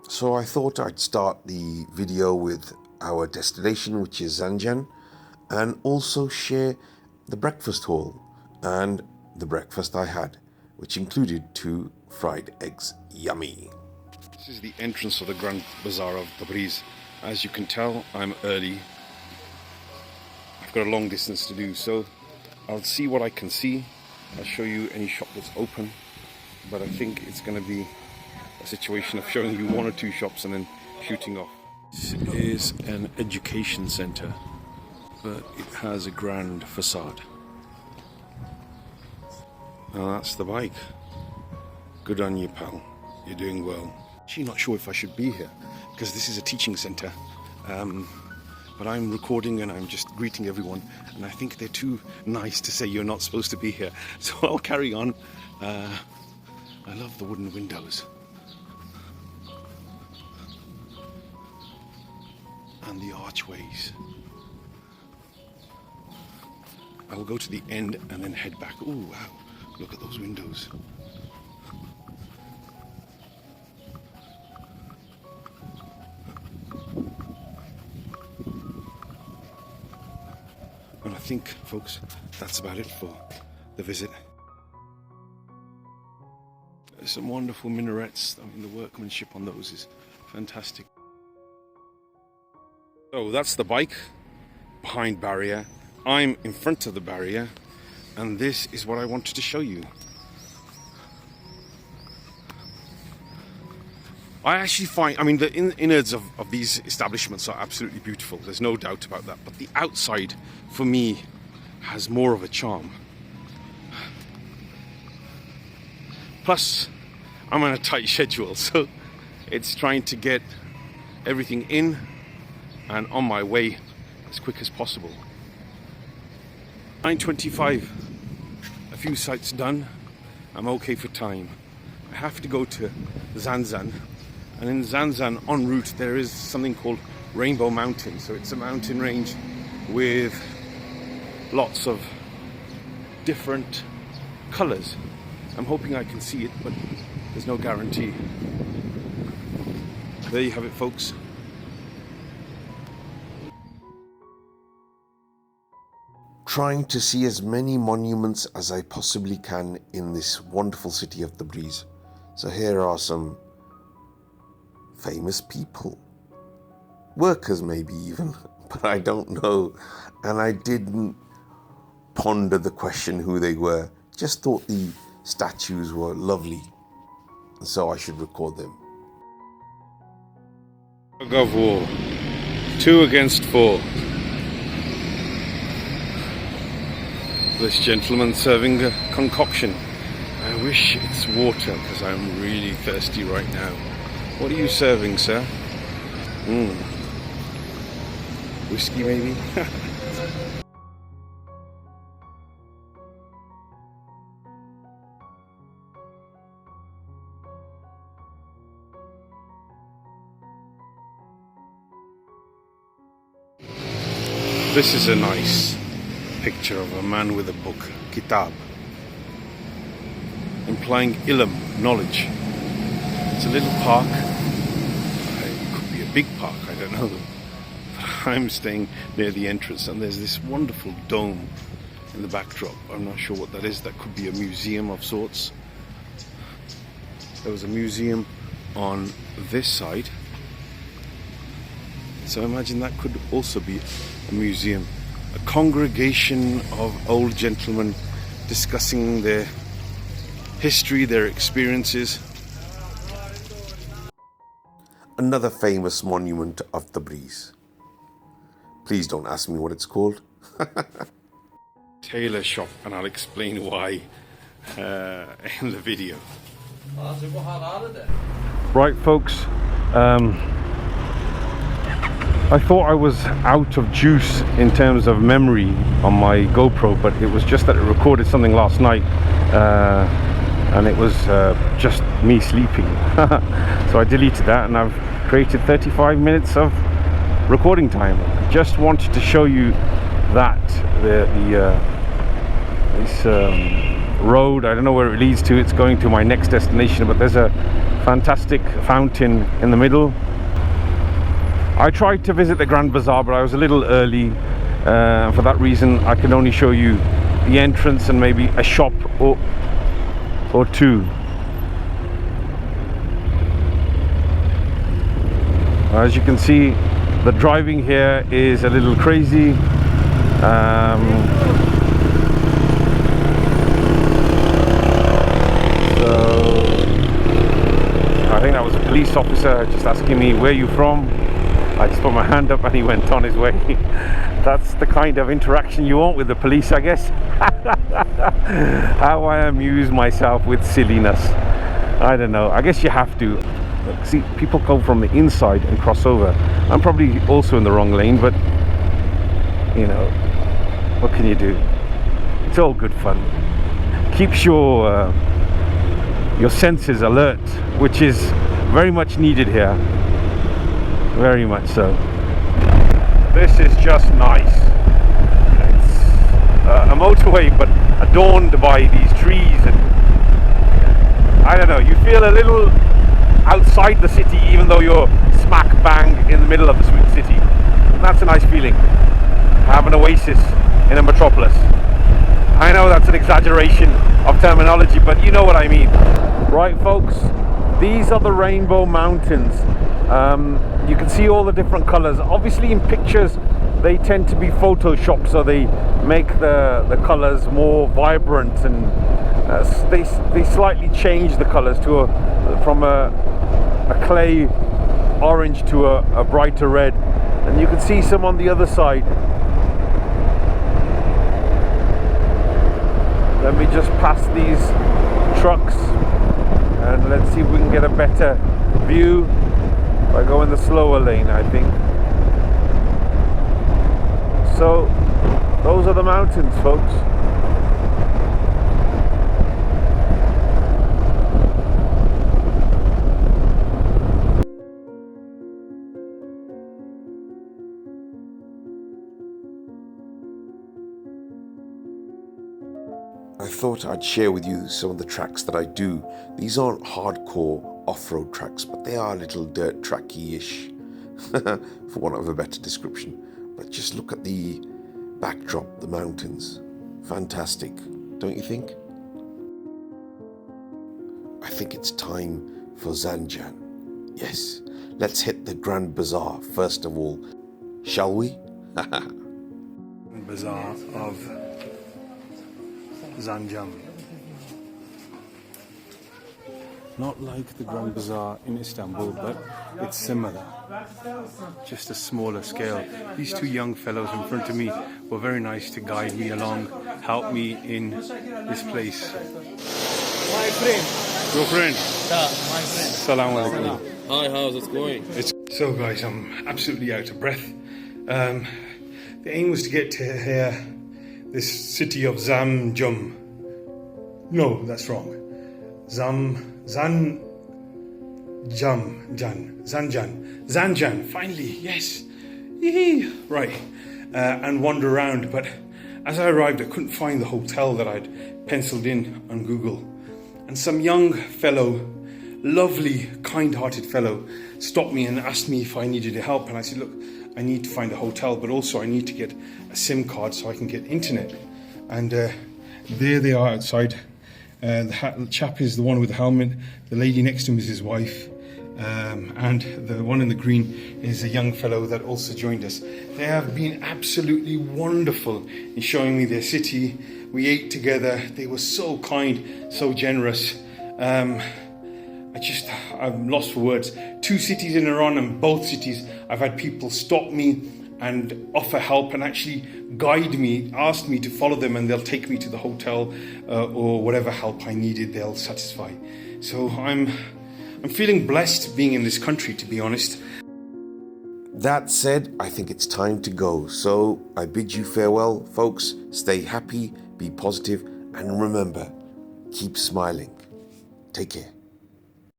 So I thought I'd start the video with our destination, which is Zanjan, and also share the breakfast haul and the breakfast I had, which included 2 fried eggs. Yummy. This is the entrance of the Grand Bazaar of Tabriz. As you can tell, I'm early. I've got a long distance to do, so I'll see what I can see. I'll show you any shop that's open, but I think it's going to be a situation of showing you 1 or 2 shops and then shooting off. This is an education centre, but it has a grand facade. Now that's the bike. Good on you, pal. You're doing well. Actually not sure if I should be here, because this is a teaching centre. But I'm recording and I'm just greeting everyone, and I think they're too nice to say you're not supposed to be here. So I'll carry on. I love the wooden windows. And the archways. I will go to the end and then head back. Oh wow, look at those windows. And I think, folks, that's about it for the visit. There's some wonderful minarets. I mean, the workmanship on those is fantastic. So that's the bike behind barrier. I'm in front of the barrier, and this is what I wanted to show you. I actually find, I mean, the innards of these establishments are absolutely beautiful. There's no doubt about that. But the outside, for me, has more of a charm. Plus, I'm on a tight schedule, so it's trying to get everything in and on my way as quick as possible. 9:25, a few sites done. I'm okay for time. I have to go to Zanjan, and in Zanjan en route there is something called Rainbow Mountain. So it's a mountain range with lots of different colors. I'm hoping I can see it, but there's no guarantee. There you have it, folks. Trying to see as many monuments as I possibly can in this wonderful city of Tabriz. So here are some famous people. Workers maybe even, but I don't know. And I didn't ponder the question who they were. Just thought the statues were lovely, so I should record them. Tug of war. 2 against 4. This gentleman serving a concoction. I wish it's water because I'm really thirsty right now. What are you serving, sir? Whiskey maybe? This is a nice picture of a man with a book, kitab, implying ilm, knowledge. It's a little park. It could be a big park, I don't know. But I'm staying near the entrance, and there's this wonderful dome in the backdrop. I'm not sure what that is. That could be a museum of sorts. There was a museum on this side, so imagine that could also be a museum. A congregation of old gentlemen discussing their history, their experiences. Another famous monument of Tabriz. Please don't ask me what it's called. Tailor shop, and I'll explain why in the video. Right, folks. I thought I was out of juice in terms of memory on my GoPro, but it was just that it recorded something last night, and it was just me sleeping. So I deleted that, and I've created 35 minutes of recording time. Just wanted to show you that this road. I don't know where it leads to. It's going to my next destination, but there's a fantastic fountain in the middle. I tried to visit the Grand Bazaar, but I was a little early. For that reason, I can only show you the entrance and maybe a shop or two. As you can see, the driving here is a little crazy. So I think that was a police officer just asking me, where are you from? I just put my hand up and he went on his way. That's the kind of interaction you want with the police, I guess. How I amuse myself with silliness. I don't know, I guess you have to. See, people go from the inside and cross over. I'm probably also in the wrong lane, but you know, what can you do? It's all good fun. Keeps your senses alert, which is very much needed here. Very much so. This is just nice. It's a motorway, but adorned by these trees, and I don't know, you feel a little outside the city, even though you're smack bang in the middle of the city. And that's a nice feeling. Have an oasis in a metropolis. I know that's an exaggeration of terminology, but you know what I mean. Right, folks, these are the Rainbow Mountains. You can see all the different colors. Obviously in pictures they tend to be photoshopped, so they make the colors more vibrant, and they slightly change the colors to from a clay orange to a brighter red. And you can see some on the other side. Let me just pass these trucks and let's see if we can get a better view by going the slower lane, I think. So those are the mountains, folks. I thought I'd share with you some of the tracks that I do. These aren't hardcore off-road tracks, but they are a little dirt tracky-ish, for want of a better description. But just look at the backdrop, the mountains. Fantastic, don't you think? I think it's time for Zanjan. Yes, let's hit the Grand Bazaar first of all, shall we? Bazaar of Zanjan. Not like the Grand Bazaar in Istanbul, but it's similar, just a smaller scale. These two young fellows in front of me were very nice to guide me along, help me in this place. My friend. Your friend? Yeah, my friend. Salam alaikum. Hi, how's it going? So guys, I'm absolutely out of breath. The aim was to get to here, this city of Zanjan. No, that's wrong. Zanjan, finally, yes. Yee-hee. Right, and wander around. But as I arrived, I couldn't find the hotel that I'd penciled in on Google. And some young fellow, lovely, kind-hearted fellow, stopped me and asked me if I needed help. And I said, look, I need to find a hotel, but also I need to get a SIM card so I can get internet. And there they are outside. The chap is the one with the helmet. The lady next to him is his wife. And the one in the green is a young fellow that also joined us. They have been absolutely wonderful in showing me their city. We ate together. They were so kind, so generous. I'm lost for words. 2 cities in Iran, and both cities I've had people stop me and offer help and actually guide me, ask me to follow them, and they'll take me to the hotel or whatever help I needed they'll satisfy. So I'm feeling blessed being in this country, to be honest. That said, I think it's time to go. So I bid you farewell, folks. Stay happy, be positive, and remember, keep smiling. Take care.